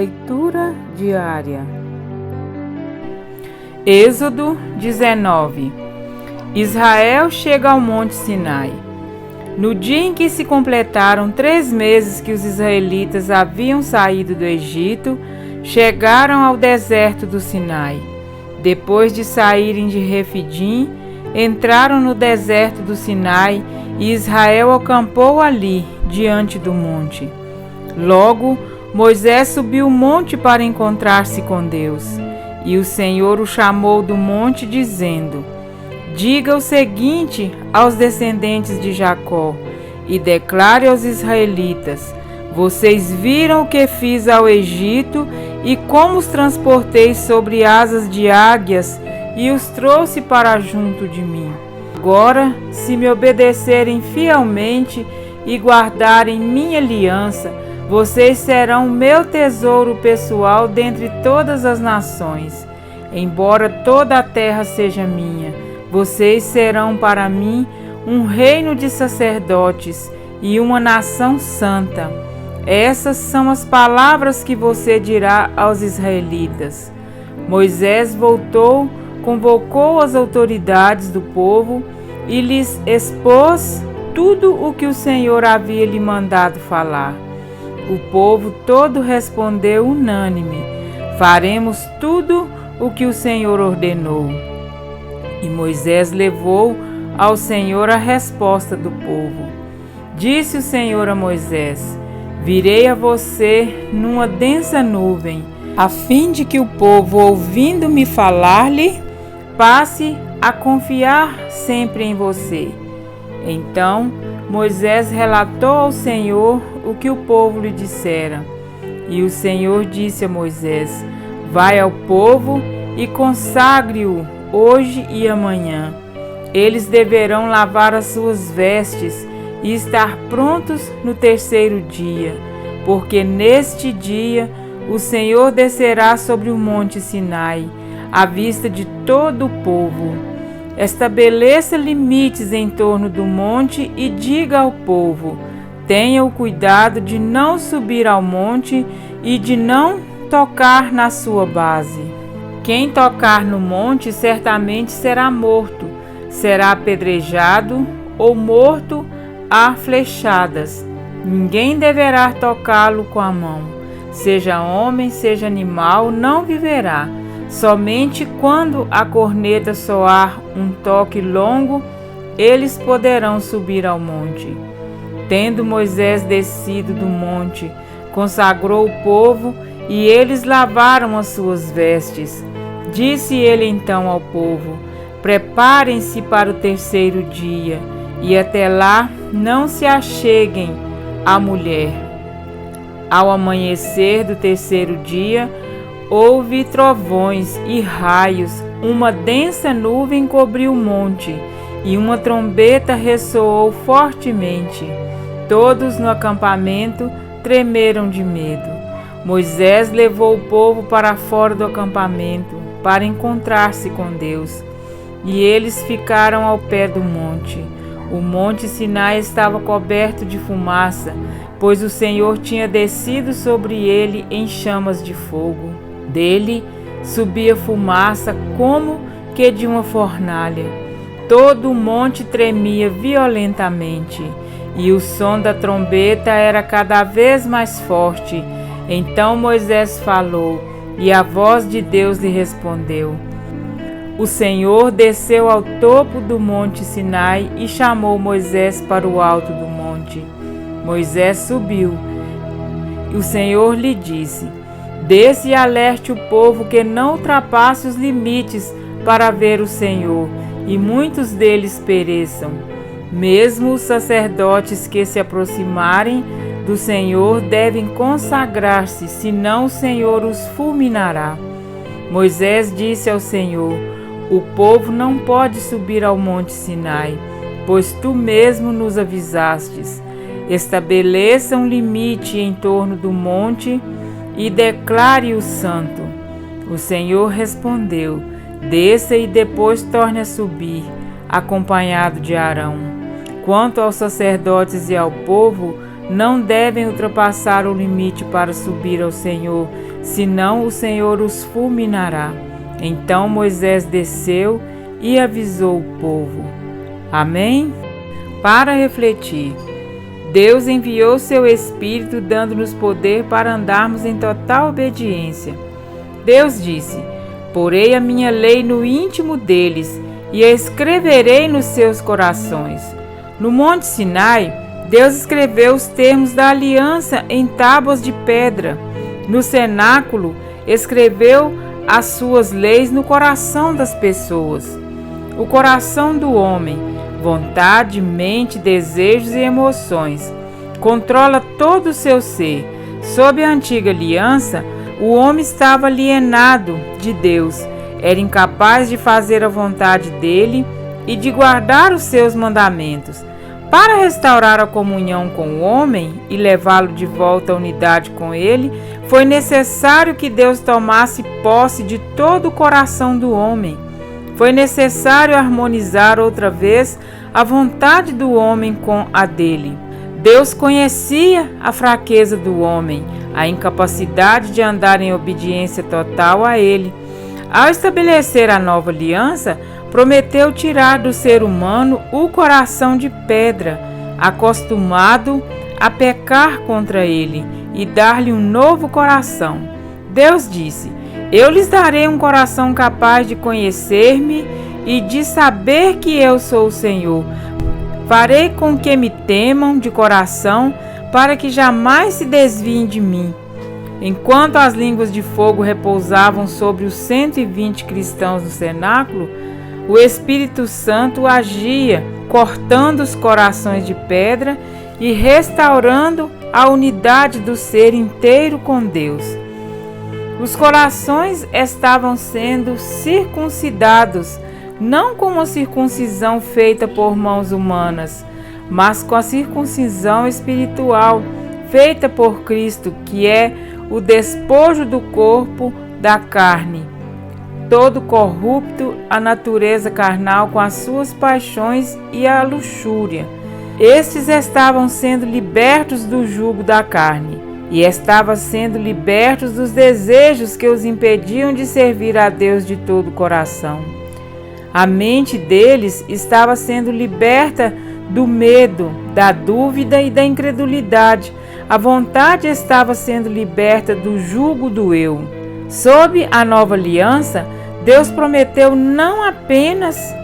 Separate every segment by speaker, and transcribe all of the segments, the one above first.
Speaker 1: Leitura diária. Êxodo 19. Israel chega ao Monte Sinai. No dia em que se completaram 3 meses que os israelitas haviam saído do Egito, chegaram ao deserto do Sinai. Depois de saírem de Refidim, entraram no deserto do Sinai e Israel acampou ali, diante do monte. Logo, Moisés subiu o monte para encontrar-se com Deus. E o Senhor o chamou do monte, dizendo: Diga o seguinte aos descendentes de Jacó, e declare aos israelitas: Vocês viram o que fiz ao Egito e como os transportei sobre asas de águias e os trouxe para junto de mim. Agora, se me obedecerem fielmente e guardarem minha aliança, vocês serão meu tesouro pessoal dentre todas as nações. Embora toda a terra seja minha, vocês serão para mim um reino de sacerdotes e uma nação santa. Essas são as palavras que você dirá aos israelitas. Moisés voltou, convocou as autoridades do povo e lhes expôs tudo o que o Senhor havia lhe mandado falar. O povo todo respondeu unânime: Faremos tudo o que o Senhor ordenou. E Moisés levou ao Senhor a resposta do povo. Disse o Senhor a Moisés: Virei a você numa densa nuvem, a fim de que o povo, ouvindo-me falar-lhe, passe a confiar sempre em você. Então Moisés relatou ao Senhor o que o povo lhe dissera. E o Senhor disse a Moisés: Vai ao povo e consagre-o hoje e amanhã. Eles deverão lavar as suas vestes e estar prontos no 3º dia, porque neste dia o Senhor descerá sobre o monte Sinai, à vista de todo o povo. Estabeleça limites em torno do monte e diga ao povo: tenha o cuidado de não subir ao monte e de não tocar na sua base. Quem tocar no monte certamente será morto, será apedrejado ou morto a flechadas. Ninguém deverá tocá-lo com a mão. Seja homem, seja animal, não viverá. Somente quando a corneta soar um toque longo, eles poderão subir ao monte. Tendo Moisés descido do monte, consagrou o povo e eles lavaram as suas vestes. Disse ele então ao povo: Preparem-se para o 3º dia, e até lá não se acheguem à mulher. Ao amanhecer do 3º dia, houve trovões e raios, uma densa nuvem cobriu o monte, e uma trombeta ressoou fortemente. Todos no acampamento tremeram de medo. Moisés levou o povo para fora do acampamento, para encontrar-se com Deus, e eles ficaram ao pé do monte. O monte Sinai estava coberto de fumaça, pois o Senhor tinha descido sobre ele em chamas de fogo. Dele subia fumaça como que de uma fornalha. Todo o monte tremia violentamente, e o som da trombeta era cada vez mais forte. Então Moisés falou, e a voz de Deus lhe respondeu. O Senhor desceu ao topo do monte Sinai e chamou Moisés para o alto do monte. Moisés subiu. O Senhor lhe disse: Desce e alerte o povo que não ultrapasse os limites para ver o Senhor, e muitos deles pereçam. Mesmo os sacerdotes que se aproximarem do Senhor devem consagrar-se, senão o Senhor os fulminará. Moisés disse ao Senhor: O povo não pode subir ao monte Sinai, pois tu mesmo nos avisastes. Estabeleça um limite em torno do monte e declare-o santo. O Senhor respondeu: Desça e depois torne a subir, acompanhado de Arão. Quanto aos sacerdotes e ao povo, não devem ultrapassar o limite para subir ao Senhor, senão o Senhor os fulminará. Então Moisés desceu e avisou o povo. Amém? Para refletir, Deus enviou seu Espírito, dando-nos poder para andarmos em total obediência. Deus disse: porei a minha lei no íntimo deles e a escreverei nos seus corações. No Monte Sinai, Deus escreveu os termos da aliança em tábuas de pedra. No cenáculo, escreveu as suas leis no coração das pessoas. O coração do homem, vontade, mente, desejos e emoções, controla todo o seu ser. Sob a antiga aliança, o homem estava alienado de Deus, era incapaz de fazer a vontade dele e de guardar os seus mandamentos. Para restaurar a comunhão com o homem e levá-lo de volta à unidade com ele, foi necessário que Deus tomasse posse de todo o coração do homem. Foi necessário harmonizar outra vez a vontade do homem com a dele. Deus conhecia a fraqueza do homem, a incapacidade de andar em obediência total a ele. Ao estabelecer a nova aliança, prometeu tirar do ser humano o coração de pedra, acostumado a pecar contra ele, e dar-lhe um novo coração. Deus disse: eu lhes darei um coração capaz de conhecer-me e de saber que eu sou o Senhor. Farei com que me temam de coração, para que jamais se desviem de mim. Enquanto as línguas de fogo repousavam sobre os 120 cristãos no cenáculo, o Espírito Santo agia, cortando os corações de pedra e restaurando a unidade do ser inteiro com Deus. Os corações estavam sendo circuncidados, não com uma circuncisão feita por mãos humanas, mas com a circuncisão espiritual, feita por Cristo, que é o despojo do corpo da carne, todo corrupto, a natureza carnal com as suas paixões e a luxúria. Estes estavam sendo libertos do jugo da carne e estavam sendo libertos dos desejos que os impediam de servir a Deus de todo o coração. A mente deles estava sendo liberta do medo, da dúvida e da incredulidade. A vontade estava sendo liberta do jugo do eu. Sob a nova aliança, Deus prometeu não apenas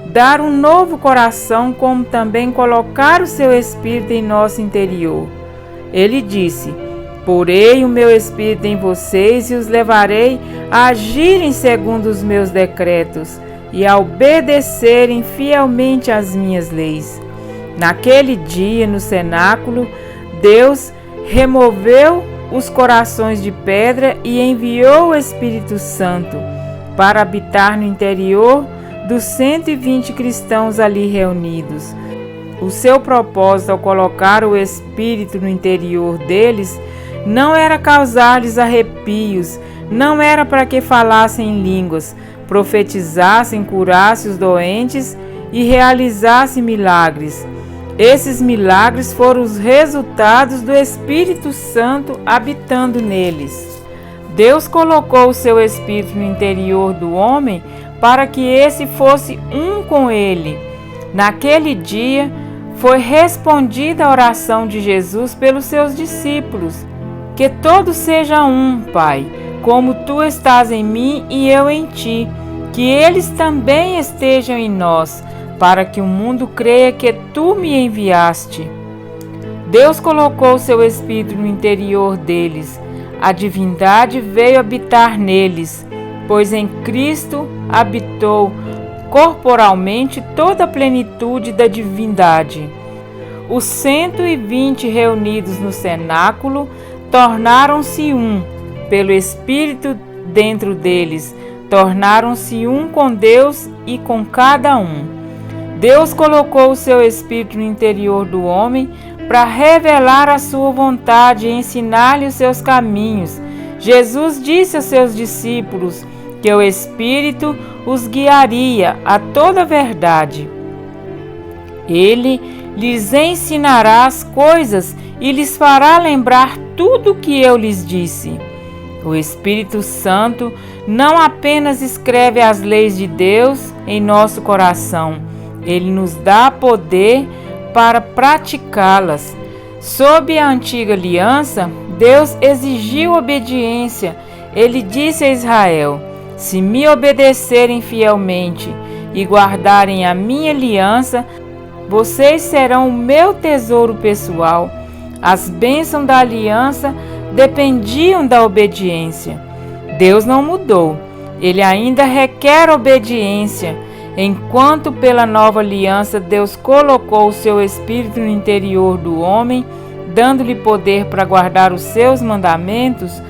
Speaker 1: dar um novo coração, como também colocar o seu Espírito em nosso interior. Ele disse: porei o meu Espírito em vocês e os levarei a agirem segundo os meus decretos e a obedecerem fielmente às minhas leis. Naquele dia, no cenáculo, Deus removeu os corações de pedra e enviou o Espírito Santo para habitar no interior dos 120 cristãos ali reunidos. O seu propósito ao colocar o Espírito no interior deles não era causar-lhes arrepios, não era para que falassem em línguas, profetizassem, curassem os doentes e realizassem milagres. Esses milagres foram os resultados do Espírito Santo habitando neles. Deus colocou o seu Espírito no interior do homem para que esse fosse um com ele. Naquele dia, foi respondida a oração de Jesus pelos seus discípulos: que todos sejam um, Pai, como tu estás em mim e eu em ti, que eles também estejam em nós, para que o mundo creia que tu me enviaste. Deus colocou o seu Espírito no interior deles. A divindade veio habitar neles, pois em Cristo habitou corporalmente toda a plenitude da divindade. Os 120 reunidos no cenáculo tornaram-se um, pelo Espírito dentro deles, tornaram-se um com Deus e com cada um. Deus colocou o seu Espírito no interior do homem para revelar a sua vontade e ensinar-lhe os seus caminhos. Jesus disse aos seus discípulos que o Espírito os guiaria a toda a verdade. Ele lhes ensinará as coisas e lhes fará lembrar tudo o que eu lhes disse. O Espírito Santo não apenas escreve as leis de Deus em nosso coração, ele nos dá poder para praticá-las. Sob a antiga aliança, Deus exigiu obediência. Ele disse a Israel: se me obedecerem fielmente e guardarem a minha aliança, vocês serão o meu tesouro pessoal. As bênçãos da aliança dependiam da obediência. Deus não mudou. Ele ainda requer obediência. Enquanto pela nova aliança Deus colocou o seu Espírito no interior do homem, dando-lhe poder para guardar os seus mandamentos,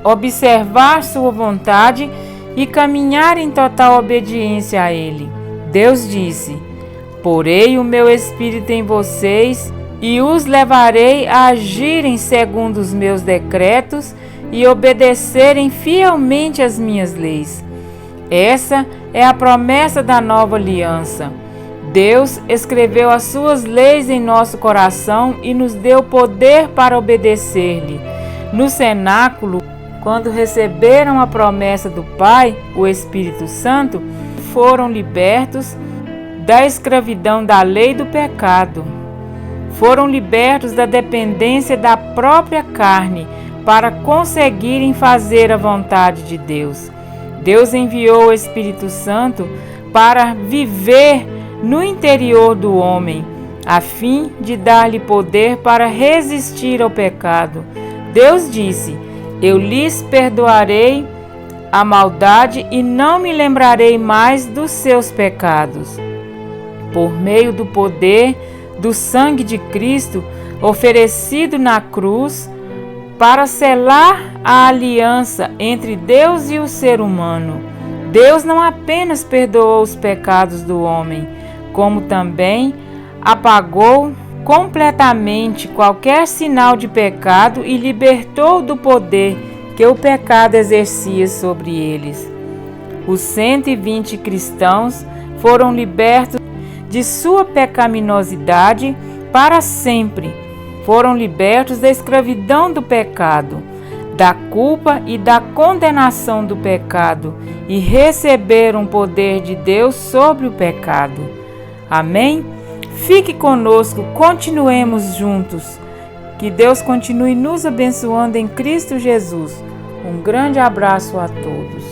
Speaker 1: observar sua vontade e caminhar em total obediência a Ele. Deus disse: porei o meu Espírito em vocês e os levarei a agirem segundo os meus decretos e obedecerem fielmente às minhas leis. Essa é a promessa da nova aliança. Deus escreveu as suas leis em nosso coração e nos deu poder para obedecer-lhe. No cenáculo, quando receberam a promessa do Pai, o Espírito Santo, foram libertos da escravidão da lei do pecado. Foram libertos da dependência da própria carne para conseguirem fazer a vontade de Deus. Deus enviou o Espírito Santo para viver no interior do homem, a fim de dar-lhe poder para resistir ao pecado. Deus disse: eu lhes perdoarei a maldade e não me lembrarei mais dos seus pecados. Por meio do poder do sangue de Cristo, oferecido na cruz, para selar a aliança entre Deus e o ser humano. Deus não apenas perdoou os pecados do homem, como também apagou completamente qualquer sinal de pecado e libertou do poder que o pecado exercia sobre eles. Os 120 cristãos foram libertos de sua pecaminosidade para sempre. Foram libertos da escravidão do pecado, da culpa e da condenação do pecado e receberam o poder de Deus sobre o pecado. Amém? Fique conosco, continuemos juntos. Que Deus continue nos abençoando em Cristo Jesus. Um grande abraço a todos.